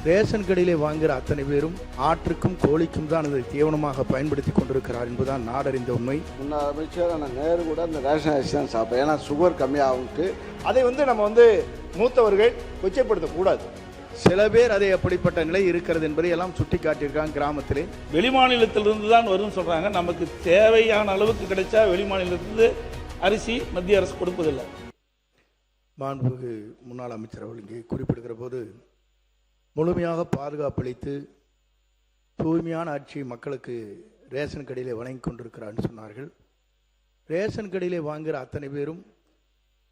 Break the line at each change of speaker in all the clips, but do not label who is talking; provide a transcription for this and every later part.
Ration கடையிலே வாங்குகிற அத்தனை பேரும் ஆற்றுக்கும் கோழிக்கும் தான் அதை தீவனமாக பயன்படுத்தி கொண்டிருக்கிறார் என்பதுதான் நாடறிந்த உண்மை.
முன்னாள் அமைச்சரான நேரு கூட இந்த ரேஷன் அரிசி தான் சாப்பிட்றேன், ஏன்னா சுகர் கம்மியாகும்ட்டு. அதை நம்ம மூத்தவர்கள் கொச்சைப்படுத்தக்கூடாது.
சில பேர் அதை அப்படிப்பட்ட நிலை இருக்கிறது என்பதை எல்லாம் சுட்டி காட்டியிருக்காங்க. கிராமத்திலே
வெளிமாநிலத்திலிருந்து தான் வரும்னு சொல்றாங்க. நமக்கு தேவையான அளவுக்கு கிடைச்சா வெளிமாநிலத்திலிருந்து அரிசி மத்திய அரசு கொடுப்பதில்லை.
மாண்புமிகு முன்னாள் அமைச்சர் அவர்கள் இங்கே குறிப்பிடுகிற போது முழுமையாக பாதுகாப்பளித்து தூய்மையான ஆட்சியை மக்களுக்கு ரேஷன் கடையிலே வழங்கி கொண்டிருக்கிறான்னு சொன்னார்கள். ரேஷன் கடையிலே வாங்குகிற அத்தனை பேரும்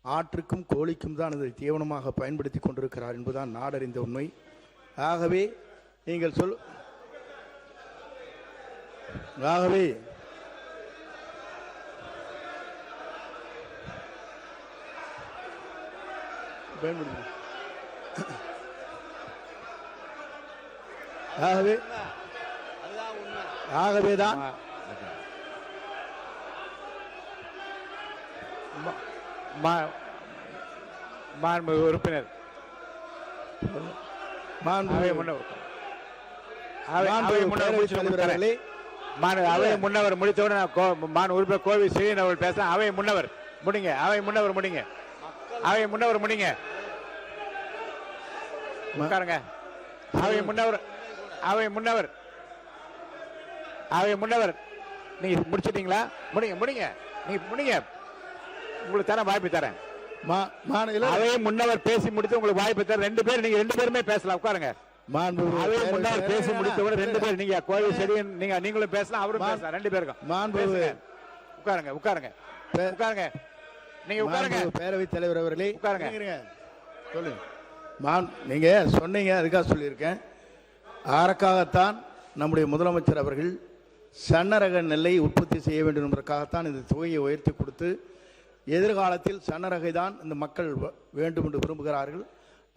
ஆற்றுக்கும் கோழிக்கும் தான் அதை தீவனமாக பயன்படுத்தி கொண்டிருக்கிறார் என்பதுதான் நாடறிந்த உண்மை. ஆகவே நீங்கள் ஆகவேதான்
உறுப்பினர் முன்னவர் முடித்தவுடன் உறுப்பினர் கோவி செய்யன் அவர்கள் பேச அவை முன்னவர் முடிங்க. உட்காருங்க. அவை முன்னவர் நீங்க முடிச்சிட்டீங்களா? முடிங்க. உங்களுக்கு தரேன், வாய்ப்பு தரேன். அவையே முன்னவர் பேசி முடித்து உங்களுக்கு வாய்ப்பு தரேன். ரெண்டு பேருமே பேசலாம். உட்காருங்க. அவையே முன்னவர் பேசி முடித்தவுடன் 2 பேர், நீங்க கோவில் செடியன் நீங்களும் பேசலாம், அவரும் பேசலாம். 2 பேருக்கும் உட்காருங்க. நீங்க உட்காருங்க.
பேரவைத் தலைவர் அவர்களே
உட்காருங்க.
சொல்லுங்க. நீங்க சொன்னீங்க, அதுக்காக சொல்லியிருக்கேன். அதற்காகத்தான் நம்முடைய முதலமைச்சர் அவர்கள் சன்னரக நெல்லை உற்பத்தி செய்ய வேண்டும் என்பதற்காகத்தான் இந்த தொகையை உயர்த்தி கொடுத்து எதிர்காலத்தில் சன்னரகை தான் இந்த மக்கள் வேண்டும் என்று விரும்புகிறார்கள்.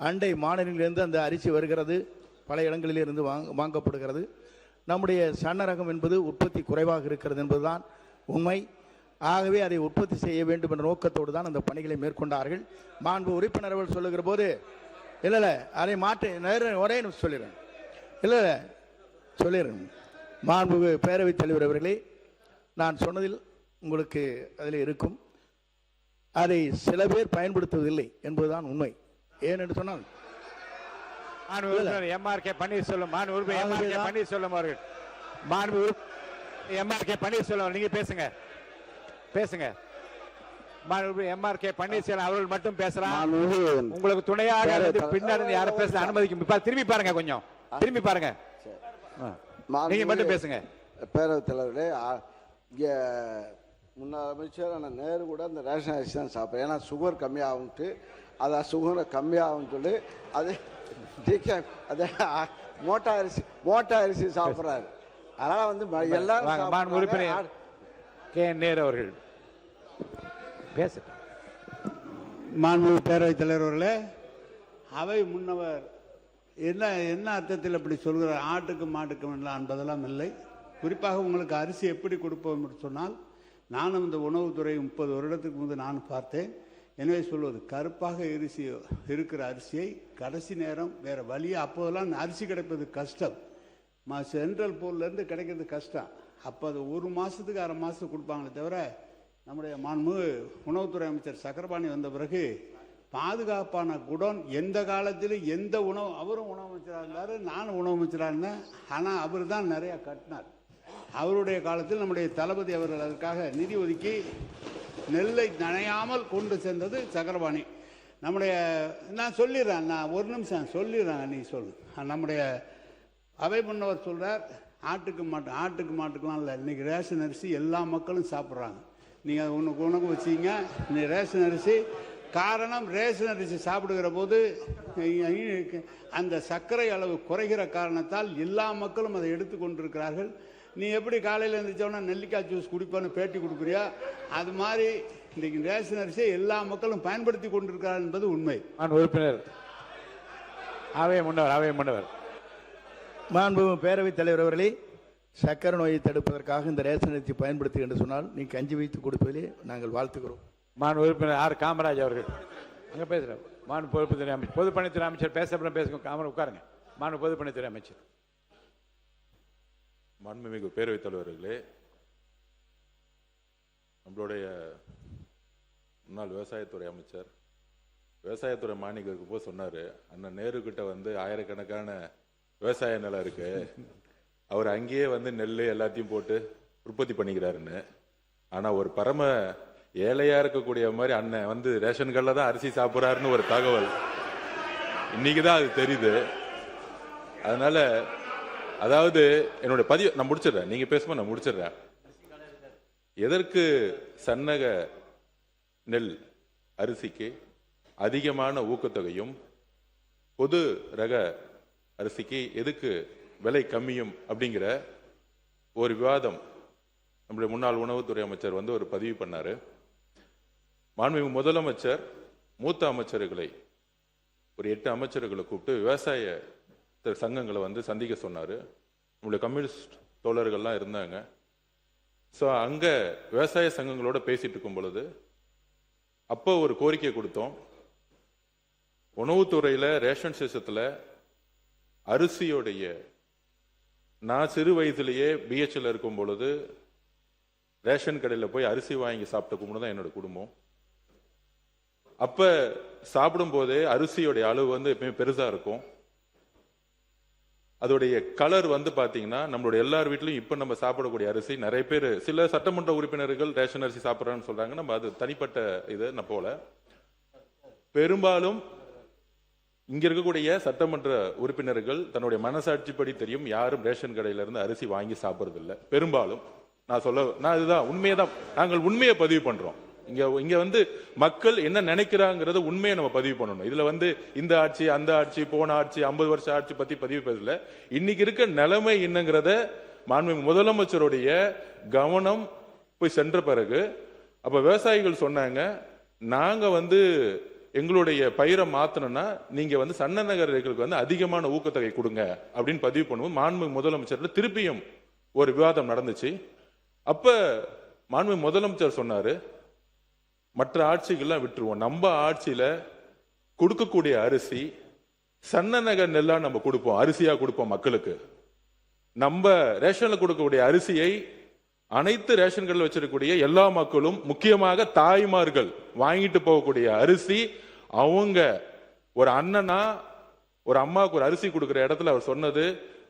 அண்டை மாநிலங்களிலிருந்து அந்த அரிசி வருகிறது, பல இடங்களிலிருந்து வாங்கப்படுகிறது. நம்முடைய சன்னரகம் என்பது உற்பத்தி குறைவாக இருக்கிறது என்பதுதான் உண்மை. ஆகவே அதை உற்பத்தி செய்ய வேண்டும் என்ற நோக்கத்தோடு தான் அந்த பணிகளை மேற்கொண்டார்கள். மாண்பு உறுப்பினர்கள் சொல்லுகிற போது இல்லை அதை மாற்றி ஒரே சொல்லிடுறேன். மாண்பு பேரவைத் தலைவர் அவர்களே, நான் சொன்னதில் உங்களுக்கு அதில் இருக்கும். அதை சில பேர் பயன்படுத்துவதில்லை என்பதுதான் உண்மை. ஏனென்று சொன்னால்
எம்ஆர்கே பன்னீர்செல்வம் நீங்க பேசுங்க. எம்ஆர்கே பன்னீர்செல்வம் அவர்கள் மட்டும் பேசலாம். உங்களுக்கு துணையாக பின்னாடி யாரும் பேச அனுமதிக்கும். திரும்பி பாருங்க, கொஞ்சம் திரும்பி பாருங்க. நீங்க மட்டும் பேசுங்க.
பேரவைத் தலைவர்களே, முன்னாள் அமைச்சரான நேரு கூட இந்த ரேஷன் அரிசி தான் சாப்பிட்றேன், ஏன்னா சுகர் கம்மியாகும்ட்டு. அதை சுகரை கம்மியாகும்னு சொல்லி அது மோட்டா அரிசி சாப்பிட்றாரு. அதனால எல்லாரும்
உறுப்பினர் கே நேரு அவர்கள் பேச.
மாண்புமிகு பேரவைத் தலைவர்களே, அவை முன்னவர் என்ன அர்த்தத்தில் அப்படி சொல்கிறார்? ஆட்டுக்கும் மாட்டுக்கும் என்பதெல்லாம் இல்லை. குறிப்பாக உங்களுக்கு அரிசி எப்படி கொடுப்போம் என்று சொன்னால், நானும் இந்த உணவுத்துறை 30 வருடத்துக்கு முன்பு நான் பார்த்தேன். எனவே சொல்வது, கருப்பாக இருக்கிற அரிசியை கடைசி நேரம் வேறு வழியே, அப்போதெல்லாம் அரிசி கிடைப்பது கஷ்டம், சென்ட்ரல் போர்லேருந்து கிடைக்கிறது கஷ்டம். அப்போ அது 1 மாதத்துக்கு 1/2 மாதத்துக்கு கொடுப்பாங்களே தவிர, நம்முடைய மாண்புமிகு உணவுத்துறை அமைச்சர் சக்கரபாணி வந்த பிறகு பாதுகாப்பான குடோன் எந்த காலத்திலும் எந்த உணவு, அவரும் உணவு அமைச்சராக இருந்தார், நானும் உணவு அமைச்சராக இருந்தேன். ஆனால் அவர் தான் நிறையா கட்டினார். அவருடைய காலத்தில் நம்முடைய தளபதி அவர்கள் அதற்காக நிதி ஒதுக்கி நெல்லை நனையாமல் கொண்டு சென்றது சக்கரபாணி. நான் சொல்லிடுறேன், நான் 1 நிமிஷம் சொல்லிடுறேன், நீ சொல்லு. நம்முடைய அவை முன்னவர் சொல்கிறார், ஆட்டுக்கு மாட்டுக்கெலாம் இல்லை, இன்றைக்கி ரேஷன் அரிசி எல்லா மக்களும் சாப்பிட்றாங்க. நீங்கள் அதை உணவு வச்சிங்க. இன்னைக்கு ரேஷன் அரிசி காரணம், ரேஷன் அரிசி சாப்பிடுகிற போது அந்த சர்க்கரை அளவு குறைகிற காரணத்தால் எல்லா மக்களும் அதை எடுத்துக்கொண்டிருக்கிறார்கள். நீ எப்படி காலையில் எழுந்திரிச்சோன்னா நெல்லிக்காய் ஜூஸ் குடிப்பேன்னு பேட்டி கொடுக்குறியா, அது மாதிரி இன்றைக்கு ரேஷன் அரிசியை எல்லா மக்களும் பயன்படுத்தி கொண்டிருக்கிறார் என்பது உண்மை.
உறுப்பினர் அவை முன்னவர்
மாண்பு பேரவைத் தலைவர் அவர்களே, சக்கரை நோயை தடுப்பதற்காக இந்த ரேஷன் அரிசி பயன்படுத்து என்று சொன்னால் நீ கஞ்சி வைத்து கொடுப்பதிலே நாங்கள் வாழ்த்துக்கிறோம்.
மாண்பு உறுப்பினர் ஆர் காமராஜ் அவர்கள் அங்கே பேசுகிறேன். மாண்பு பொதுப்பணித்துறை அமைச்சர் பேசுங்க. காமராஜ் உட்காருங்க. மாண்பு பொதுப்பணித்துறை அமைச்சர்.
மாண்புமிகு பேரவைத் தலைவர்களே, நம்மளுடைய முன்னாள் விவசாயத்துறை அமைச்சர் விவசாயத்துறை மானியத்துக்கு போய் சொன்னார், அண்ணன் நேரு கிட்ட வந்து ஆயிரக்கணக்கான விவசாய நிலம் இருக்கு, அவர் அங்கேயே வந்து நெல் எல்லாத்தையும் போட்டு உற்பத்தி பண்ணிக்கிறாருன்னு. ஆனால் ஒரு பரம ஏழையா இருக்கக்கூடிய மாதிரி அண்ணன் வந்து ரேஷன் கடையில் தான் அரிசி சாப்பிட்றாருன்னு ஒரு தகவல் இன்னைக்கு தான் அது தெரியுது. அதனால அதாவது என்னுடைய பதிவு நான் முடிச்சிடுறேன், நீங்க பேசும்போது நான் முடிச்சிடுறேன். எதற்கு சன்னக நெல் அரிசிக்கு அதிகமான ஊக்கத்தொகையும் பொது ரக அரிசிக்கு எதுக்கு விலை கம்மியும் அப்படிங்கிற ஒரு விவாதம் நம்முடைய முன்னாள் உணவுத்துறை அமைச்சர் வந்து ஒரு பதிவு பண்ணாரு. மாண்புமிகு முதலமைச்சர் மூத்த அமைச்சர்களை ஒரு 8 அமைச்சர்களை கூப்பிட்டு விவசாய சங்கங்களை வந்து சந்திக்க சொன்னாரு. நம்முடைய கம்யூனிஸ்ட் தோழர்கள்லாம் இருந்தாங்க. ஸோ அங்க விவசாய சங்கங்களோட பேசிட்டு இருக்கும் பொழுது அப்போ ஒரு கோரிக்கை கொடுத்தோம். உணவுத்துறையில ரேஷன் சிஸ்டத்துல அரிசியோடைய நான் சிறு வயதிலேயே பிஹெச்ல இருக்கும் பொழுது ரேஷன் கடையில் போய் அரிசி வாங்கி சாப்பிட்ட குடும்பம் தான் என்னோட குடும்பம். அப்ப சாப்பிடும் போதே அரிசியோடைய அளவு வந்து எப்பயுமே பெருசா இருக்கும். அதோடைய கலர் வந்து பாத்தீங்கன்னா நம்மளுடைய எல்லார் வீட்லயும் இப்ப நம்ம சாப்பிடக்கூடிய அரிசி நிறைய பேர் சில சட்டமன்ற உறுப்பினர்கள் ரேஷன் அரிசி சாப்பிட்றான்னு சொல்றாங்க. நம்ம அது தனிப்பட்ட இது போல பெரும்பாலும் இங்க இருக்கக்கூடிய சட்டமன்ற உறுப்பினர்கள் தன்னுடைய மனசாட்சிப்படி தெரியும் யாரும் ரேஷன் கடையில இருந்து அரிசி வாங்கி சாப்பிடுறது இல்லை பெரும்பாலும். நான் இதுதான் உண்மையதான், நாங்கள் உண்மையை பதிவு பண்றோம். இங்க வந்து மக்கள் என்ன நினைக்கிறாங்கிறத உண்மையை நம்ம பதிவு பண்ணணும். இதுல வந்து இந்த ஆட்சி அந்த ஆட்சி போன ஆட்சி 50 வருஷ ஆட்சி பத்தி பதிவு பண்ணல. இன்னைக்கு இருக்க நிலைமை என்னங்கிறத மாண்புமிகு முதலமைச்சருடைய கவனம் போய் சென்ற பிறகு அப்ப விவசாயிகள் சொன்னாங்க, நாங்க வந்து எங்களுடைய பயிரை மாத்தணும்னா நீங்க வந்து சன்ன நகர்களுக்கு வந்து அதிகமான ஊக்கத்தொகை கொடுங்க அப்படின்னு பதிவு பண்ணுவோம். மாண்புமிகு முதலமைச்சர் திருப்பியும் ஒரு விவாதம் நடந்துச்சு. அப்ப மாண்புமிகு முதலமைச்சர் சொன்னாரு, மற்ற ஆட்சிகள்லாம் விட்டுருவோம், நம்ம ஆட்சியில கொடுக்கக்கூடிய அரிசி சன்ன நகர் நெல்லா நம்ம கொடுப்போம், அரிசியா கொடுப்போம் மக்களுக்கு. நம்ம ரேஷன்ல கொடுக்கக்கூடிய அரிசியை அனைத்து ரேஷன் கடையில் வச்சிருக்கக்கூடிய எல்லா மக்களும் முக்கியமாக தாய்மார்கள் வாங்கிட்டு போகக்கூடிய அரிசி அவங்க ஒரு அண்ணனா ஒரு அம்மாவுக்கு ஒரு அரிசி கொடுக்கிற இடத்துல அவர் சொன்னது,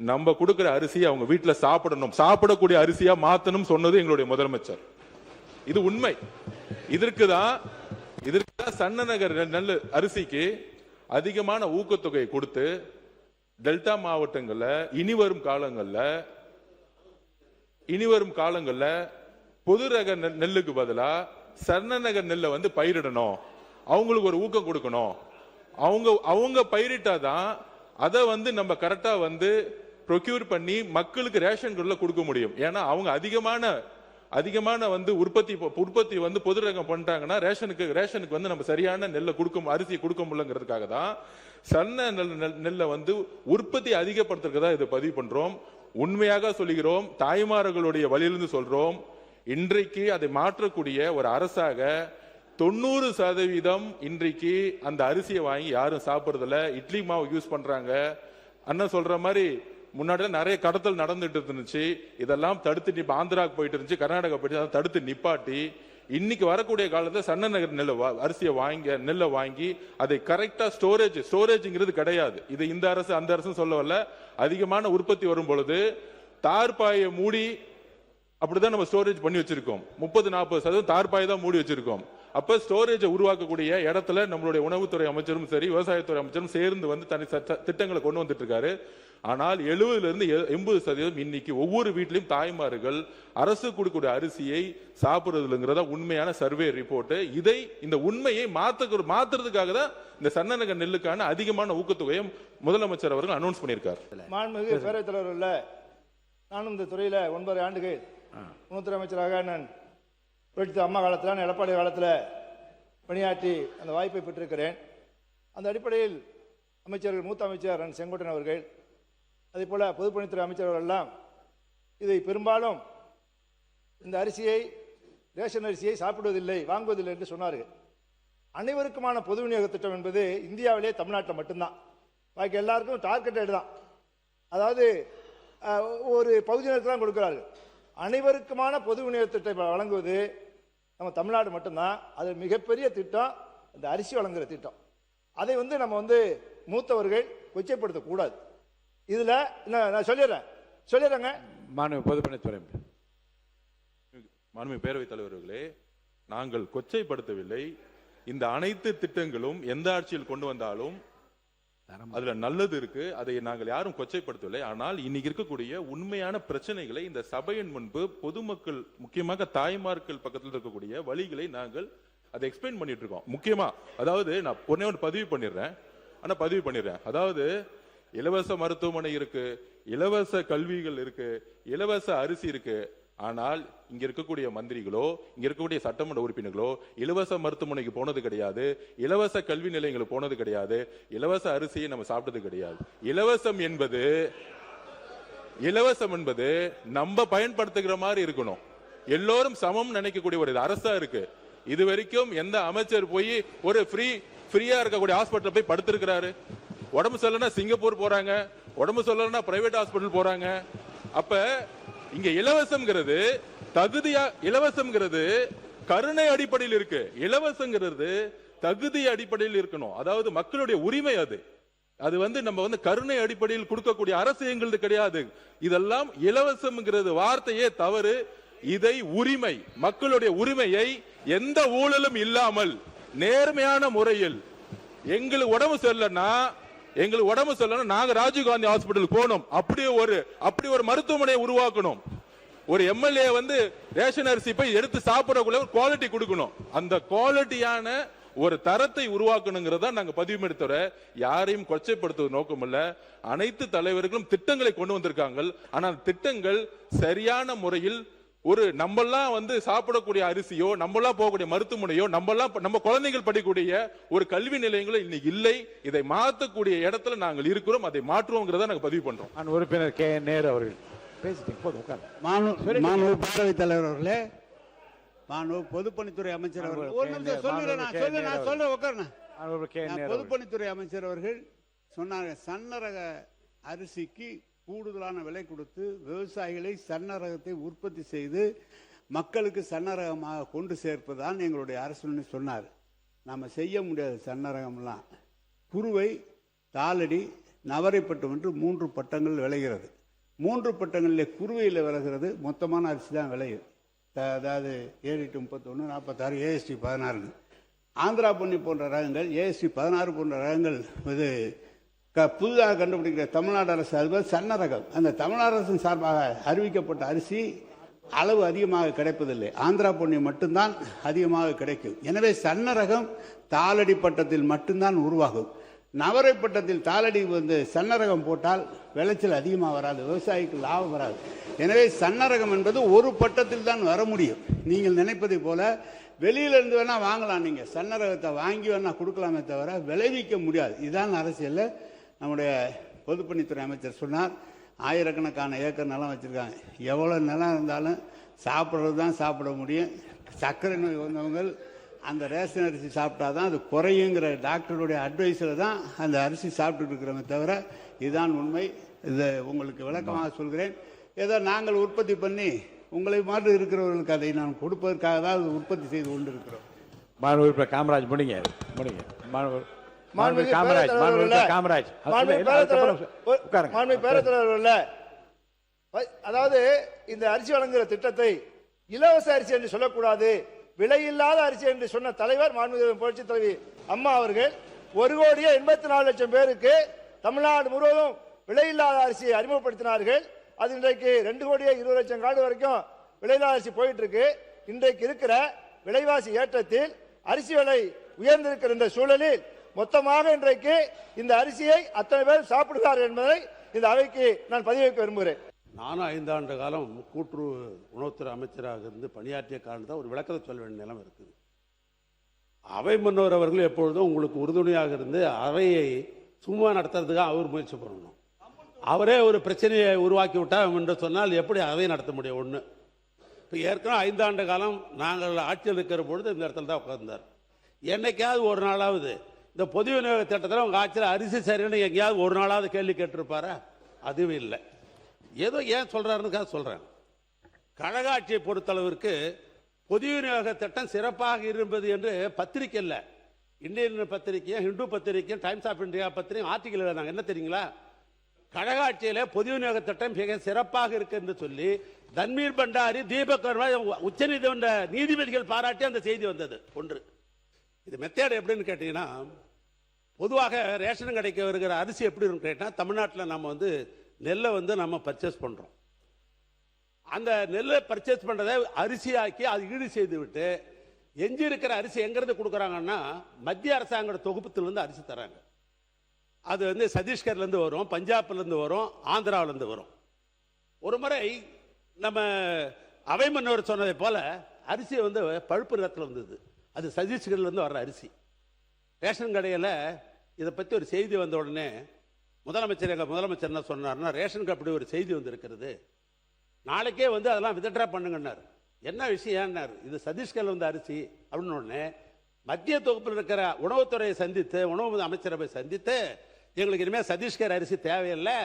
நம்ம கொடுக்கிற அரிசியை அவங்க வீட்டுல சாப்பிடணும், சாப்பிடக்கூடிய அரிசியா மாத்தணும் சொன்னது எங்களுடைய முதலமைச்சர். இது உண்மை. இதற்குதான் சன்ன நகர் நெல் அரிசிக்கு அதிகமான ஊக்கத்தொகை கொடுத்து டெல்டா மாவட்டங்கள்ல இனி வரும் காலங்கள்ல பொது ரக நெல்லுக்கு பதிலா சன்ன நகர் நெல்லை வந்து பயிரிடணும், அவங்களுக்கு ஒரு ஊக்கம் கொடுக்கணும். அவங்க பயிரிட்டாதான் அதை வந்து நம்ம கரெக்டா வந்து ப்ரொக்யூர் பண்ணி மக்களுக்கு ரேஷன் கடையில் கொடுக்க முடியும். ஏன்னா அவங்க அதிகமான வந்து உற்பத்தி வந்து பொது ரகம் பண்ணிட்டாங்கன்னா ரேஷனுக்கு வந்து நம்ம சரியான நெல்லை அரிசி கொடுக்க முடியலங்கிறதுக்காக தான் சன்ன நெல்லை வந்து உற்பத்தி அதிகப்படுத்துறதுக்கு இதை பதிவு பண்றோம். உண்மையாக சொல்லுகிறோம், தாய்மார்களுடைய வழியிலிருந்து சொல்றோம். இன்றைக்கு அதை மாற்றக்கூடிய ஒரு அரசாக 90% இன்றைக்கு அந்த அரிசியை வாங்கி யாரும் சாப்பிடுறதில்ல, இட்லி மாவு யூஸ் பண்றாங்க. அண்ணன் சொல்ற மாதிரி முன்னாடி நிறைய கடத்தல் நடந்துட்டு இருந்துச்சு, இதெல்லாம் தடுத்து ஆந்திராவுக்கு போயிட்டு இருந்துச்சு, கர்நாடகா போயிட்டு அதை தடுத்து நிப்பாட்டி இன்னைக்கு வரக்கூடிய காலத்தில் சன்ன நகர் அரிசியை நெல்லை வாங்கி அதை கரெக்டா ஸ்டோரேஜ்ங்கிறது கிடையாது. இது இந்த அரசு அந்த அரசு சொல்ல வரல. அதிகமான உற்பத்தி வரும் பொழுது தார்பாயை மூடி அப்படிதான் நம்ம ஸ்டோரேஜ் பண்ணி வச்சிருக்கோம். 30-40% தார்பாயை தான் மூடி வச்சிருக்கோம். அப்ப ஸ்டோரேஜை உருவாக்கக்கூடிய இடத்துல நம்மளுடைய உணவுத்துறை அமைச்சரும் சரி விவசாயத்துறை அமைச்சரும் சேர்ந்து வந்து தனி திட்டங்களை கொண்டு வந்துட்டு இருக்காரு. ஆனால் 70% இன்னைக்கு ஒவ்வொரு வீட்டிலும் தாய்மார்கள் அரசு கொடுக்கக்கூடிய அரிசியை சாப்பிடுறதுங்கிறத உண்மையான சர்வே ரிப்போர்ட். இந்த உண்மையை மாத்துறதுக்காக தான் இந்த சன்ன நகர் நெல்லுக்கான அதிகமான ஊக்கத்தொகையை முதலமைச்சர் அவர்கள் அனௌன்ஸ் பண்ணியிருக்காரு.
மாண்புமிகு பேரவைத் தலைவர்கள், நானும் இந்த துறையில 9 ஆண்டுகள் உணவுத்துறை அமைச்சராக நான் புரட்சி அம்மா காலத்தில் எடப்பாடி காலத்தில் பணியாற்றி அந்த வாய்ப்பை பெற்றிருக்கிறேன். அந்த அடிப்படையில் அமைச்சர்கள் மூத்த அமைச்சர் செங்கோட்டையன் அவர்கள் அதே போல பொதுப்பணித்துறை அமைச்சர்கள் எல்லாம் இதை பெரும்பாலும் இந்த ரேஷன் அரிசியை சாப்பிடுவதில்லை, வாங்குவதில்லை என்று சொன்னார்கள். அனைவருக்குமான பொது விநியோக திட்டம் என்பது இந்தியாவிலே தமிழ்நாட்டில் மட்டும்தான். பாக்கி எல்லாருக்கும் டார்கெட்டட் தான். அதாவது ஒரு பகுதியினருக்கு தான் கொடுக்கிறார்கள். அனைவருக்குமான பொது விநியோக திட்டத்தை வழங்குவது நம்ம தமிழ்நாடு மட்டும்தான். அது மிகப்பெரிய திட்டம், இந்த அரிசி வழங்குகிற திட்டம். அதை நம்ம மூத்தவர்கள் கொச்சைப்படுத்தக்கூடாது. இதில் நான் சொல்லிடுறேங்க.
மாண்புமிகு பொதுப்பணித்துறை
மாண்புமிகு பேரவைத் தலைவர்களே, நாங்கள் கொச்சைப்படுத்தவில்லை. இந்த அனைத்து திட்டங்களும் எந்த ஆட்சியில் கொண்டு வந்தாலும் அதுல நல்லது இருக்கு, அதை நாங்கள் யாரும் கொச்சைப்படுத்தவில்லை. ஆனால் இன்னைக்கு இருக்கக்கூடிய உண்மையான பிரச்சனைகளை இந்த சபையின் முன்பு பொதுமக்கள், முக்கியமாக தாய்மார்கள் பக்கத்தில் இருக்கக்கூடிய வழிகளை நாங்கள் அதை எக்ஸ்பிளைன் பண்ணிட்டு இருக்கோம். முக்கியமா அதாவது நான் ஒன்று பதிவு பண்ணிடுறேன். அதாவது இலவச மருத்துவமனை இருக்கு, இலவச கல்விகள் இருக்கு, இலவச அரிசி இருக்கு. ஆனால் இங்க இருக்கக்கூடிய மந்திரிகளோ, இங்க இருக்கக்கூடிய சட்டமன்ற உறுப்பினர்களோ இலவச மருத்துவமனைக்கு போனது கிடையாது, இலவச கல்வி நிலையங்களுக்கு போனது கிடையாது, இலவச அரிசியை நம்ம சாப்பிட்டது கிடையாது. இலவசம் என்பது நம்ம பயன்படுத்துகிற மாதிரி இருக்கணும். எல்லோரும் சமம் நினைக்கக்கூடிய ஒரு அரசா இருக்கு. இது வரைக்கும் எந்த அமைச்சர் போய் ஒரு ஃப்ரீயா இருக்கக்கூடிய ஹாஸ்பிட்டல் போய் படுத்திருக்கிறாரு? உடம்பு சொல்லனா சிங்கப்பூர் போறாங்க, உடம்பு சொல்லனா பிரைவேட் ஹாஸ்பிட்டல் போறாங்க. அப்ப இங்க இலவசம்ங்கிறது கருணை அடிப்படையில் இருக்கு. இலவசங்கிறது தகுதி அடிப்படையில் இருக்கணும். அதாவது மக்களுடைய உரிமை. அது நம்ம கருணை அடிப்படையில் கொடுக்கக்கூடிய அரசு எங்களது கிடையாது. இதெல்லாம் இலவசம்ங்கிறது வார்த்தையே தவறு. இதை உரிமை, மக்களுடைய உரிமையை எந்த ஊழலும் இல்லாமல் நேர்மையான முறையில் எங்களுக்கு உடம்பு சொல்லனா நாங்க ராஜீவ்காந்தி ஹாஸ்பிட்டல் போனோம். அப்படி ஒரு மருத்துவமனையை உருவாக்கணும். ஒரு எம்எல்ஏ ரேஷன் அரிசி போய் எடுத்து சாப்பிடறதுக்குள்ள ஒரு குவாலிட்டி கொடுக்கணும். அந்த குவாலிட்டியான ஒரு தரத்தை உருவாக்கணுங்கிறதா நாங்க பதிவு எடுத்தவர யாரையும் கொச்சைப்படுத்துவது நோக்கம் இல்ல. அனைத்து தலைவர்களும் திட்டங்களை கொண்டு வந்திருக்காங்க. ஆனால் திட்டங்கள் சரியான முறையில் ஒரு நம்மெல்லாம் சாப்பிடக்கூடிய அரிசியோ, நம்மெல்லாம் போகக்கூடிய மருத்துவமனையோ, நம்ம குழந்தைகள் படிக்கக்கூடிய ஒரு கல்வி நிலையங்களோ இன்னைக்கு இல்லை. இதை மாற்றக்கூடிய இடத்துல நாங்கள் இருக்கிறோம். அதை மாற்றுவோங்கிறத நாங்க பதிவு பண்றோம்.
உறுப்பினர் கே நேரு அவர்கள்
மாண்புமிகு பேரவைத் தலைவர் அவர்களே, மாண்புமிகு பொதுப்பணித்துறை அமைச்சர் அவர்கள், பொதுப்பணித்துறை அமைச்சர் அவர்கள் சொன்னாங்க, சன்னரக அரிசிக்கு கூடுதலான விலை கொடுத்து விவசாயிகளை சன்னரகத்தை உற்பத்தி செய்து மக்களுக்கு சன்னரகமாக கொண்டு சேர்ப்பதுதான் எங்களுடைய அரசு சொன்னார். நம்ம செய்ய முடியாது. சன்னரகம்லாம் குறுவை, தாளடி, நவரைப்பட்டம் என்று 3 பட்டங்கள் விளைகிறது. 3 பட்டங்களில் குறுவையில் விளைகிறது மொத்தமான அரிசி தான் விளையும். அதாவது 7-31, 46, AST 16. ஆந்திரா பொன்னி போன்ற ரகங்கள், AST 16 போன்ற ரகங்கள் புதிதாக கண்டுபிடிக்கிற தமிழ்நாடு அரசு அதுபோல் சன்ன ரகம். அந்த தமிழ்நாடு அரசின் சார்பாக அறிவிக்கப்பட்ட அரிசி அளவு அதிகமாக கிடைப்பதில்லை. ஆந்திரா பொன்னி மட்டும்தான் அதிகமாக கிடைக்கும். எனவே சன்ன ரகம் தாளடி பட்டத்தில் மட்டும்தான் உருவாகும். நவரை பட்டத்தில் தாளடி சன்ன ரகம் போட்டால் விளைச்சல் அதிகமாக வராது, விவசாயிக்கு லாபம் வராது. எனவே சன்ன ரகம் என்பது ஒரு பட்டத்தில் தான் வர முடியும். நீங்கள் நினைப்பதை போல வெளியிலிருந்து வேணா வாங்கலாம், நீங்கள் சன்ன ரகத்தை வாங்கி வேணா கொடுக்கலாமே தவிர விளைவிக்க முடியாது. இதுதான் அரசியல். நம்முடைய பொதுப்பணித்துறை அமைச்சர் சொன்னார், ஆயிரக்கணக்கான ஏக்கர் நிலம் வச்சுருக்காங்க. எவ்வளோ நிலம் இருந்தாலும் சாப்பிட்றது தான் சாப்பிட முடியும். சர்க்கரை நோய் வந்தவங்க அந்த ரேஷன் அரிசி சாப்பிட்டா தான் அது குறையுங்கிற டாக்டருடைய அட்வைஸில் தான் அந்த அரிசி சாப்பிட்டுட்டு இருக்கிறோமே தவிர இதுதான் உண்மை. இதை உங்களுக்கு விளக்கமாக சொல்கிறேன். ஏதோ நாங்கள் உற்பத்தி பண்ணி உங்களை மாதிரி இருக்கிறவர்களுக்கு அதை நான் கொடுப்பதற்காக தான் உற்பத்தி செய்து கொண்டு இருக்கிறோம்.
காமராஜ் முடிங்க.
அதாவது இந்த அரிசி வழங்குகிற திட்டத்தை இலவச அரிசி என்று சொல்லக்கூடாது, விலையில்லாத அரிசி என்று சொன்ன தலைவர் மாண்புமிகு புரட்சி தலைவி அம்மா அவர்கள் 1,84,00,000 பேருக்கு தமிழ்நாடு முழுவதும் விலையில்லாத அரிசியை அறிமுகப்படுத்தினார்கள். அது இன்றைக்கு 2,20,00,000 கார்டு வரைக்கும் விலையில்லாத அரிசி போயிட்டு இருக்கு. இன்றைக்கு இருக்கிற விலைவாசி ஏற்றத்தில் அரிசி விலை உயர்ந்திருக்கிற இந்த சூழலில் மொத்தமாக இன்றைக்கு இந்த அரிசியை அத்தனை பேர் சாப்பிடுகிறார்கள் என்பதை இந்த அவைக்கு நான் பதிவு வைக்க விரும்புகிறேன்.
நானும் 5 ஆண்டு காலம் கூட்டுறவு உணவுத்துறை அமைச்சராக இருந்து பணியாற்றிய காரணத்தான் ஒரு விளக்கத்தை சொல்ல வேண்டிய நிலைமை இருக்குது. அவை முன்னவர் அவர்கள் எப்பொழுதும் உங்களுக்கு உறுதுணையாக இருந்து அவையை சும்மா நடத்துறதுக்காக அவர் முயற்சி பண்ணணும். அவரே ஒரு பிரச்சனையை உருவாக்கி விட்டார் என்று சொன்னால் எப்படி அவையை நடத்த முடியும்? ஒன்று, இப்போ ஏற்கனவே 5 ஆண்டு காலம் நாங்கள் ஆட்சியில் இருக்கிற பொழுது இந்த இடத்துல தான் உட்கார்ந்தார். என்னைக்காவது ஒரு நாளாவது இந்த பொது விநியோக திட்டத்தில் உங்கள் ஆட்சியில் அரிசி சரின்னு எங்கேயாவது ஒரு நாளாவது கேள்வி கேட்டிருப்பாரா? அதுவும் இல்லை. ஏதோ ஏன் சொல்கிறாருன்னு சொல்கிறேன். கழக ஆட்சியை பொறுத்தளவிற்கு பொது விநியோக திட்டம் சிறப்பாக இருப்பது என்று பத்திரிக்கை இல்லை, இந்தியன் பத்திரிக்கையும் ஹிந்து பத்திரிக்கையும் டைம்ஸ் ஆஃப் இந்தியா பத்திரிக்கையும் ஆர்டிகல் எழுதாங்க. என்ன தெரியுங்களா? கழக ஆட்சியில் பொது விநியோக திட்டம் மிக சிறப்பாக இருக்கு என்று சொல்லி தன்வீர் பண்டாரி, தீபக் வர்மா உச்சநீதிமன்ற நீதிபதிகள் பாராட்டி அந்த செய்தி வந்தது. ஒன்று. இது மெத்தேடு எப்படின்னு கேட்டீங்கன்னா, பொதுவாக ரேஷன் கடைக்கு வருகிற அரிசி எப்படி இருக்குன்னு கேட்டால், தமிழ்நாட்டில் நம்ம நெல்லை நம்ம பர்ச்சேஸ் பண்ணுறோம். அந்த நெல்லை பர்ச்சேஸ் பண்ணுறதை அரிசியாக்கி அது ஈடு செய்து விட்டு எஞ்சி இருக்கிற அரிசி எங்கிறது கொடுக்குறாங்கன்னா மத்திய அரசாங்க தொகுப்புத்திலிருந்து அரிசி தராங்க. அது சத்தீஸ்கர்லேருந்து வரும், பஞ்சாப்லேருந்து வரும், ஆந்திராவிலேருந்து வரும். ஒரு முறை நம்ம அவை முன்னவர் சொன்னதை போல அரிசி பழுப்பு நிறத்தில் வந்தது. அது சத்தீஸ்கர்லேருந்து வர்ற அரிசி. ரேஷன் கடையில் இதை பற்றி ஒரு செய்தி வந்த உடனே எங்கள் முதலமைச்சர் என்ன சொன்னார்னா, ரேஷனுக்கு அப்படி ஒரு செய்தி வந்திருக்கிறது, நாளைக்கே அதெல்லாம் வித்ட்ரா பண்ணுங்கன்னார். என்ன விஷயம்னார், இது சத்தீஸ்கர்ல அரிசி அப்படின்னு உடனே மத்திய தொகுப்பில் இருக்கிற உணவுத்துறையை சந்தித்து, உணவு அமைச்சரவை சந்தித்து, எங்களுக்கு இனிமேல் சத்தீஸ்கர் அரிசி தேவையில்லை,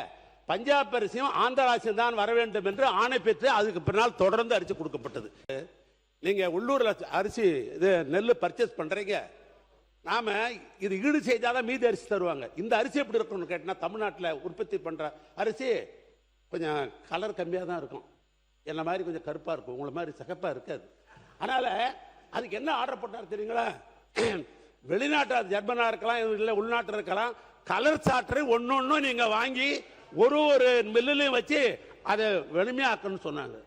பஞ்சாப் அரிசியும் ஆந்திரா அரிசியும் தான் வர வேண்டும் என்று ஆணை பெற்று அதுக்கு பின்னால் தொடர்ந்து அரிசி கொடுக்கப்பட்டது. நீங்க உள்ளூர்ல அரிசி இது நெல் பர்ச்சேஸ் பண்றீங்க, நாம இது ஈடு செய்தாதான் மீதி அரிசி தருவாங்க. இந்த அரிசி எப்படி இருக்கும்னு கேட்டா, தமிழ்நாட்டில் உற்பத்தி பண்ற அரிசி கொஞ்சம் கலர் கம்மியாக தான் இருக்கும், என்ன மாதிரி கொஞ்சம் கருப்பாக இருக்கும், உங்களை மாதிரி சிகப்பாக இருக்காது. அதனால் அதுக்கு என்ன ஆர்டர் போட்டார் தெரியுங்களா? வெளிநாட்டு ஜெர்மனாக இருக்கலாம், இல்லை உள்நாட்டில் இருக்கலாம், கலர் சாற்று ஒன்று நீங்கள் வாங்கி ஒரு மில்லுலையும் வச்சு அதை வெளுமையாக்கணும்னு சொன்னாங்க.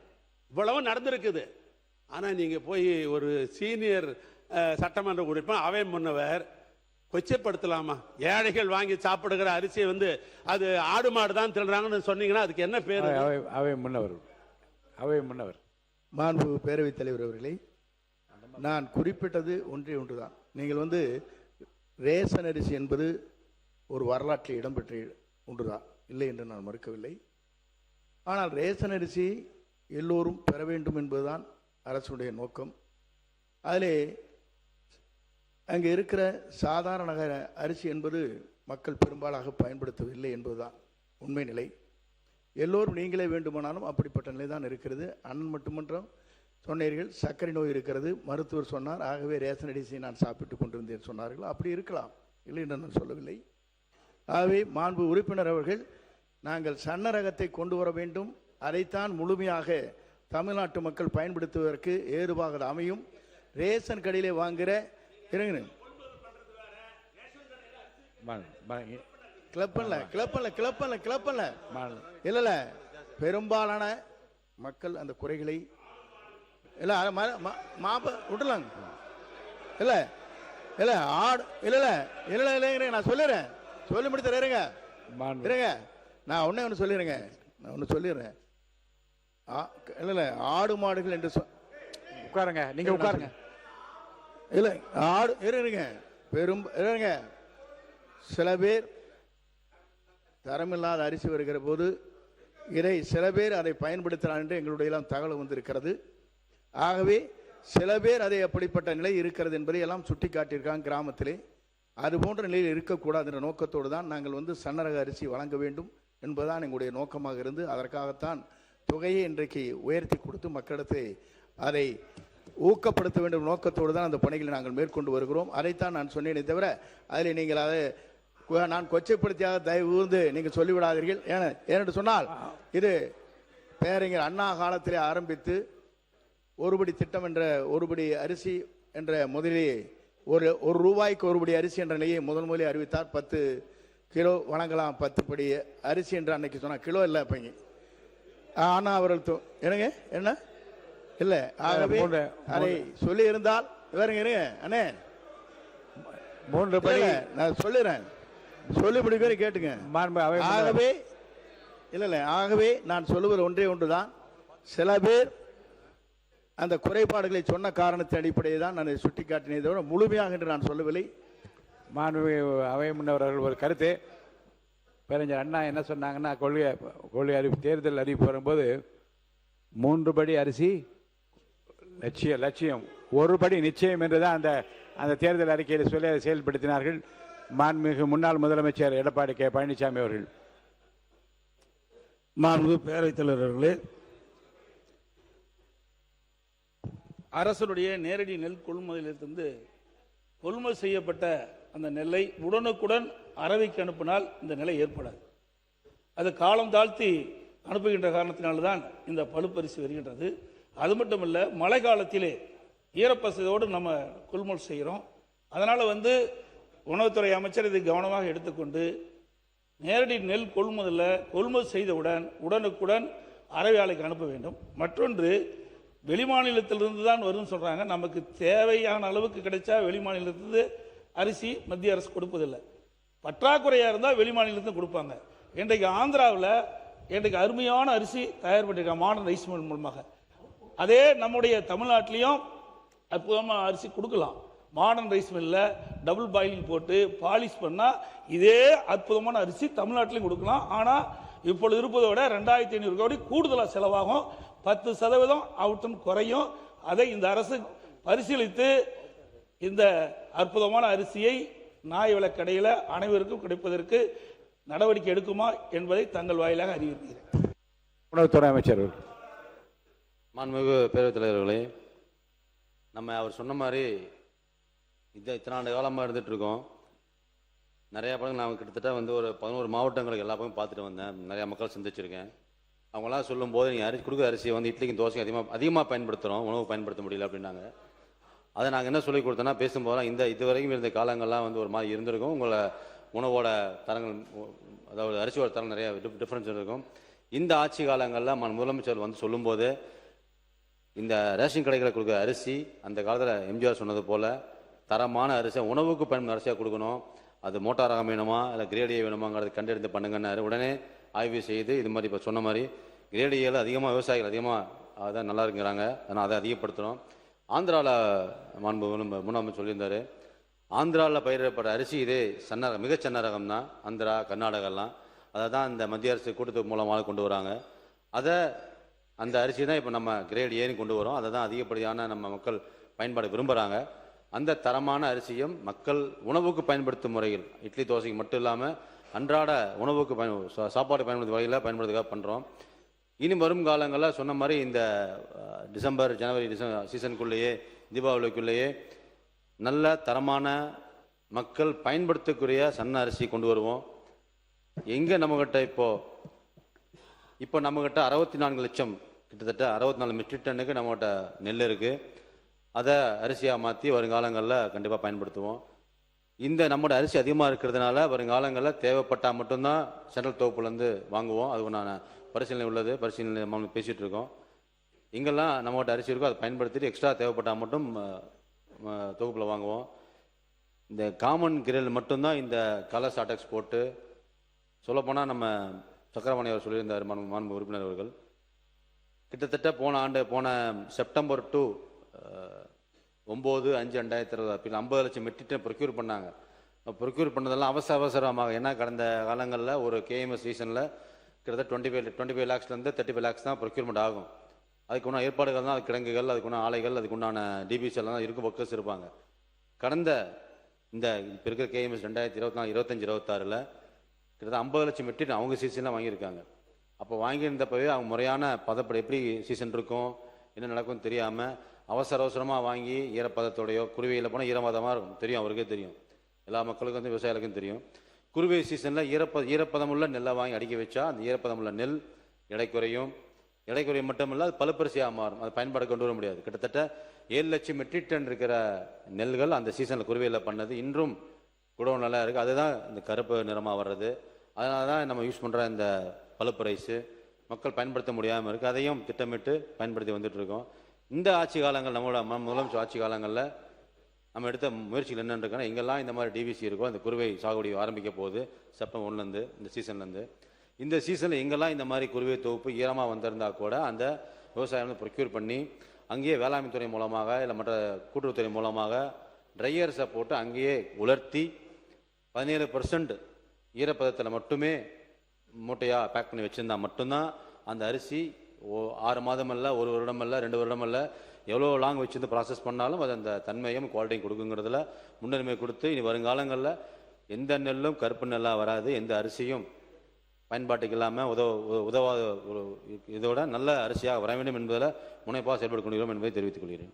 இவ்வளவு நடந்திருக்குது. ஆனால் நீங்கள் போய் ஒரு சீனியர் சட்டமன்ற உறுப்பினர் அவை முன்னவர் கொச்சைப்படுத்தலாமா? ஏழைகள் வாங்கி சாப்பிடுகிற அரிசியை அது ஆடு மாடு தான் தின்றாங்கன்னு சொன்னீங்கன்னா அதுக்கு என்ன பேர்?
அவை முன்னவர்
மாண்பு பேரவைத் தலைவர் அவர்களே, நான் குறிப்பிட்டது ஒன்றுதான். நீங்கள் ரேஷன் அரிசி என்பது ஒரு வரலாற்றில் இடம்பெற்ற ஒன்றுதான், இல்லை என்று நான் மறுக்கவில்லை. ஆனால் ரேஷன் அரிசி எல்லோரும் பெற வேண்டும் என்பதுதான் அரசுடைய நோக்கம். அதிலே அங்கே இருக்கிற சாதாரண அரிசி என்பது மக்கள் பெரும்பாலாக பயன்படுத்தவில்லை என்பதுதான் உண்மை நிலை. எல்லோரும் நீங்களே வேண்டுமானாலும் அப்படிப்பட்ட நிலை தான் இருக்கிறது. அண்ணன் மட்டுமன்றம் சொன்னீர்கள், சர்க்கரை நோய் இருக்கிறது, மருத்துவர் சொன்னார், ஆகவே ரேஷன் அரிசியை நான் சாப்பிட்டு கொண்டிருந்தேன் சொன்னார்கள். அப்படி இருக்கலாம், இல்லை என்று நான் சொல்லவில்லை. ஆகவே மாண்பு உறுப்பினர் அவர்கள், நாங்கள் சன்ன ரகத்தை கொண்டு வர வேண்டும், அதைத்தான் முழுமையாக தமிழ்நாட்டு மக்கள் பயன்படுத்துவதற்கு ஏதுவாக அமையும். ரேஷன் கடையிலே வாங்குகிற இல்ல பெரும்பாலான மக்கள் அந்த குறைகளை விடலாங்க. இல்ல இல்ல ஆடு இல்ல இல்ல இல்ல நான் சொல்லிடுறேன், சொல்லி முடித்த இருங்க இருங்க, நான் ஒன்னு சொல்லிடுறேங்க, நான் ஒன்னு சொல்லிடுறேன். இல்ல இல்ல ஆடு மாடுகள் என்று
உட்காருங்க, நீங்க உட்காருங்க.
இல்ல ஆடு இருங்க, பெரும் இருங்க, சில பேர் தரமில்லாத அரிசி வருகிற போது இதை சில பேர் அதை பயன்படுத்தினார் என்று எங்களுடைய எல்லாம் தகவல் வந்திருக்கிறது. ஆகவே சில பேர் அதை அப்படிப்பட்ட நிலை இருக்கிறது என்பதை எல்லாம் சுட்டி காட்டியிருக்காங்க கிராமத்திலே. அது போன்ற நிலையில் இருக்கக்கூடாது என்ற நோக்கத்தோடு தான் நாங்கள் சன்னரக அரிசி வழங்க வேண்டும் என்பதுதான் எங்களுடைய நோக்கமாக இருந்து, அதற்காகத்தான் தொகையை இன்றைக்கு உயர்த்தி கொடுத்து மக்களிடத்தை அதை ஊக்கப்படுத்த வேண்டும் நோக்கத்தோடு தான் அந்த பணிகளை நாங்கள் மேற்கொண்டு வருகிறோம். அதைத்தான் நான் சொன்னேனே தவிர அதில் நீங்கள் அதை நான் கொச்சைப்படுத்தியாக தயவு கூர்ந்து நீங்கள் சொல்லிவிடாதீர்கள். ஏனென்று சொன்னால் இது பேரறிஞர் அண்ணா காலத்திலே ஆரம்பித்து ஒருபடி திட்டம் என்ற ஒருபடி அரிசி என்ற முதலே ஒரு ரூபாய்க்கு ஒருபடி அரிசி என்ற நிலையை முதலே அறிவித்தார். 10 கிலோ வழங்கலாம், 10 படி அரிசி என்று அன்னைக்கு சொன்னார். கிலோ இல்லை அப்பங்க. ஆனால் அவர்கள் என்னங்க என்ன இல்லை, ஆகவே அதை சொல்லி இருந்தால் இவருங்க இருங்க அண்ணே
3 படி
நான் சொல்லிடுறேன், சொல்லி முடிக்கிற கேட்டுங்க. ஆகவே இல்லை இல்லை, ஆகவே நான் சொல்லுவது ஒன்றுதான், சில பேர் அந்த குறைபாடுகளை சொன்ன காரணத்தின் அடிப்படையில் தான் நான் சுட்டி காட்டினதை தவிர முழுமையாக என்று நான் சொல்லவில்லை.
மாண்பு அவை முன்னவர்கள் ஒரு கருத்து, பேரறிஞர் அண்ணா என்ன சொன்னாங்கன்னா, கொள்கை அறிவிப்பு தேர்தல் அறிவிப்பு வரும்போது 3 படி அரிசி லட்சியம் 1 படி நிச்சயம் என்றுதான் அந்த தேர்தல் அறிக்கையில் சொல்லி அதை செயல்படுத்தினார்கள். மாண்புமிகு முன்னாள் முதலமைச்சர் எடப்பாடி கே பழனிசாமி அவர்கள்.
மாண்பு பேரவைத் தலைவர் அவர்களே, அரசனுடைய நேரடி நெல் கொள்முதலிலிருந்து கொள்முதல் செய்யப்பட்ட அந்த நெல்லை உடனுக்குடன் அரவைக்கு அனுப்பினால் இந்த நிலை ஏற்படாது. அது காலம் தாழ்த்தி அனுப்புகின்ற காரணத்தினால்தான் இந்த பழுப்பரிசி வருகின்றது. அது மட்டும் இல்லை, மழை காலத்திலே ஈரப்பசையோடு நம்ம கொள்முதல் செய்கிறோம். அதனால் உணவுத்துறை அமைச்சர் இதை கவனமாக எடுத்துக்கொண்டு நேரடி நெல் கொள்முதல் செய்தவுடன் உடனுக்குடன் அரவை ஆலைக்கு அனுப்ப வேண்டும். மற்றொன்று, வெளிமாநிலத்திலிருந்து தான் வரும்னு சொல்கிறாங்க. நமக்கு தேவையான அளவுக்கு கிடைச்சா வெளிமாநிலத்திலிருந்து அரிசி மத்திய அரசு கொடுப்பதில்லை. பற்றாக்குறையாக இருந்தால் வெளிமாநிலத்தில் கொடுப்பாங்க. இன்றைக்கு ஆந்திராவில் இன்றைக்கு அருமையான அரிசி தயார் பண்ணியிருக்காங்க மாடர்ன் ரைஸ் மில் மூலமாக. அதே நம்முடைய தமிழ்நாட்டிலையும் அற்புதமாக அரிசி கொடுக்கலாம். மாடர்ன் ரைஸ் மில்லில் டபுள் பாயிலிங் போட்டு பாலிஷ் பண்ணால் இதே அற்புதமான அரிசி தமிழ்நாட்டிலையும் கொடுக்கலாம். ஆனால் இப்பொழுது இருப்பதை விட 2500 கோடி கூடுதலாக செலவாகும். 10% அவுட்டன் குறையும். அதை இந்த அரசு பரிசீலித்து இந்த அற்புதமான அரிசியை நியாய விலைக் கடையில் அனைவருக்கும் கிடைப்பதற்கு நடவடிக்கை எடுக்குமா என்பதை தங்கள் வாயிலாக அறிவிக்கிறேன்.
உணவுத்துறை அமைச்சர்.
மாண்புமிகு பேரவைத் தலைவர்களே, நம்ம அவர் சொன்ன மாதிரி இத்தனை ஆண்டு காலமாக இருந்துட்டு இருக்கோம். நிறையா படங்கள் நான் கிட்டத்தட்ட ஒரு 11 மாவட்டங்களுக்கு எல்லா பக்கம் பார்த்துட்டு வந்தேன். நிறையா மக்கள் சந்திச்சிருக்கேன். அவங்களாம் சொல்லும்போது நீங்கள் அரிசி கொடுக்குற அரிசியை இட்லிக்கும் தோசைக்கும் அதிகமாக பயன்படுத்துகிறோம், உணவு பயன்படுத்த முடியல அப்படின்னாங்க. அதை நாங்கள் என்ன சொல்லி கொடுத்தோன்னா, பேசும்போதெல்லாம் இது வரைக்கும் இருந்த காலங்கள்லாம் ஒரு மாதிரி இருந்திருக்கும். உங்களை உணவோட தரங்கள், அதாவது அரிசியோட தரம் நிறைய டிஃப்ரென்ஸ் இருக்கும். இந்த ஆட்சி காலங்களில் முதலமைச்சர் சொல்லும்போது இந்த ரேஷன் கடைகளை கொடுக்குற அரிசி அந்த காலத்தில் எம்ஜிஆர் சொன்னது போல் தரமான அரிசியை உணவுக்கு பயன்படும் அரிசியாக கொடுக்கணும். அது மோட்டார் ரகம் வேணுமா இல்லை கிரேட் ஏ வேணுமாங்கிறது கண்டெடுத்து பண்ணுங்கன்னாரு. உடனே ஆய்வு செய்து இது மாதிரி இப்போ சொன்ன மாதிரி கிரேட் ஏல அதிகமாக விவசாயிகள் அதிகமாக அதான் நல்லா இருக்கிறாங்க. ஆனால் அதை அதிகப்படுத்துகிறோம். ஆந்திராவில் முன்னாள் சொல்லியிருந்தார். ஆந்திராவில் பயிரிடப்பட்ட அரிசி இதே மிக சின்ன ரகம் தான். ஆந்திரா, கர்நாடகாலாம் அதை தான் இந்த மத்திய அரசு கூட்டத்து மூலமாக கொண்டு வராங்க. அந்த அரிசி தான் இப்போ நம்ம கிரேட் ஏன்னு கொண்டு வரோம். அதை தான் அதிகப்படியான நம்ம மக்கள் பயன்பாடு விரும்புகிறாங்க. அந்த தரமான அரிசியும் மக்கள் உணவுக்கு பயன்படுத்தும் முறையில் இட்லி தோசைக்கு மட்டும் இல்லாமல் அன்றாட உணவுக்கு சாப்பாடு பயன்படுத்தும் வகையில் பயன்படுத்துக்காக பண்ணுறோம். இனி வரும் காலங்களில் சொன்ன மாதிரி இந்த டிசம்பர் ஜனவரி சீசனுக்குள்ளேயே தீபாவளிக்குள்ளேயே நல்ல தரமான மக்கள் பயன்படுத்தக்கூடிய சன்ன அரிசி கொண்டு வருவோம். எங்கே நம்மகிட்ட இப்போ நம்மகிட்ட 64 லட்சம் கிட்டத்தட்ட 64 மெட்ரிக் டன்னுக்கு நம்மகிட்ட நெல் இருக்குது. அதை அரிசியாக மாற்றி வருங்காலங்களில் கண்டிப்பாக பயன்படுத்துவோம். இந்த நம்மளோட அரிசி அதிகமாக இருக்கிறதுனால வருங்காலங்களில் தேவைப்பட்டால் மட்டும்தான் சென்ட்ரல் தொகுப்புலேருந்து வாங்குவோம். அது நான் பரிசீலனை உள்ளது, பரிசீலனை நம்ம பேசிகிட்டு இருக்கோம். இங்கெல்லாம் நம்மகிட்ட அரிசி இருக்கோ அதை பயன்படுத்திட்டு எக்ஸ்ட்ரா தேவைப்பட்டால் மட்டும் தொகுப்பில் வாங்குவோம். இந்த காமன் கிரேல் மட்டும்தான் இந்த கலர் ஸ்டார்டக்ஸ் போட்டு சொல்லப்போனால் நம்ம சக்கரபாணி அவர் சொல்லியிருந்தார் மாண்பு உறுப்பினர் அவர்கள். கிட்டத்தட்ட போன செப்டம்பர் டு 9/5/2020 அப்படி 50 லட்சம் மெட்ரிக் டன் ப்ரொக்யூர் பண்ணாங்க. ப்ரொக்யூர் பண்ணதெல்லாம் அவசரமாக, ஏன்னா கடந்த காலங்களில் ஒரு கேஎம்எஸ் சீசனில் கிட்டத்தட்ட 25 லேக்ஸ்லேருந்து 35 லேக்ஸ் தான் ப்ரொக்யூர்மெண்ட் ஆகும். அதுக்குண்டான ஏற்பாடுகள் தான், அது கிடங்குகள், அதுக்குண்டான ஆலைகள், அதுக்குண்டான டிபிசி எல்லாம் தான் இருக்கும், ஒர்க்கர்ஸ் இருப்பாங்க. கடந்த இந்த இப்போ இருக்கிற கேஎம்எஸ் 2024-25-26 கிட்டத்தட்ட 50 லட்சம் மெட்ரிக் அவங்க சீசன்லாம் வாங்கியிருக்காங்க. அப்போ வாங்கியிருந்தப்பவே அவங்க முறையான பதப்படி எப்படி சீசன் இருக்கும் என்ன நடக்கும்னு தெரியாமல் அவசரமாக வாங்கி ஈரப்பதத்தோடையோ குருவையில் போனால் ஈரப்பதமாக இருக்கும், தெரியும், அவருக்கே தெரியும், எல்லா மக்களுக்கும் விவசாயிகளுக்கும் தெரியும். குருவை சீசனில் ஈரப்பதமுள்ள நெல்லை வாங்கி அடிக்க வச்சா அந்த ஈரப்பதமுள்ள நெல் எடை குறையும் மட்டும் இல்லை, அது பழுப்பரிசியாக மாறும். அது பயன்பாடு கொண்டு வர முடியாது. கிட்டத்தட்ட 7 லட்சம் மெட்ரிக் டன் இருக்கிற நெல்கள் அந்த சீசனில் குருவையில் பண்ணது இன்றும் கூட நல்லா இருக்குது. அதுதான் இந்த கருப்பு நிறமாக வர்றது. அதனால தான் நம்ம யூஸ் பண்ணுற இந்த பழுப்பு ரைஸு மக்கள் பயன்படுத்த முடியாமல் இருக்குது. அதையும் திட்டமிட்டு பயன்படுத்தி வந்துட்டுருக்கோம். இந்த ஆட்சி காலங்கள், நம்மளோட முதலமைச்சர் ஆட்சி காலங்களில் நம்ம எடுத்த முயற்சிகள் என்னென்னு இருக்குன்னா, எங்கெல்லாம் இந்த மாதிரி டிவிசி இருக்கோ அந்த குருவை சாகுபடி ஆரம்பிக்க போகுது செப்டம்பர் 1 இந்த சீசன்லேருந்து. இந்த சீசனில் எங்கெல்லாம் இந்த மாதிரி குருவை தொகுப்பு ஈரமாக வந்திருந்தால் கூட அந்த விவசாயம் ப்ரொக்யூர் பண்ணி அங்கேயே வேளாண்மை துறை மூலமாக இல்லை மற்ற கூட்டுறவுத்துறை மூலமாக ட்ரையர்ஸை போட்டு அங்கேயே உலர்த்தி 17% ஈரப்பதத்தில் மட்டுமே மூட்டையாக பேக் பண்ணி வச்சுருந்தா மட்டும்தான் அந்த அரிசி 6 மாதம் இல்லை, 1 வருடம் இல்லை, 2 வருடம் இல்லை, எவ்வளோ லாங் வச்சுருந்து ப்ராசஸ் பண்ணாலும் அது அந்த தன்மையும் குவாலிட்டியும் கொடுக்குங்கிறதுல முன்னுரிமை கொடுத்து இனி வருங்காலங்களில் எந்த நெல்லும் கருப்பு நெல்லாக வராது, எந்த அரிசியும் பயன்பாட்டுக்கு இல்லாமல் உதவாத ஒரு இதோட நல்ல அரிசியாக வர வேண்டும் என்பதில் முனைப்பாக செயல்பட்டு கொள்கிறோம் என்பதை தெரிவித்துக் கொள்கிறேன்.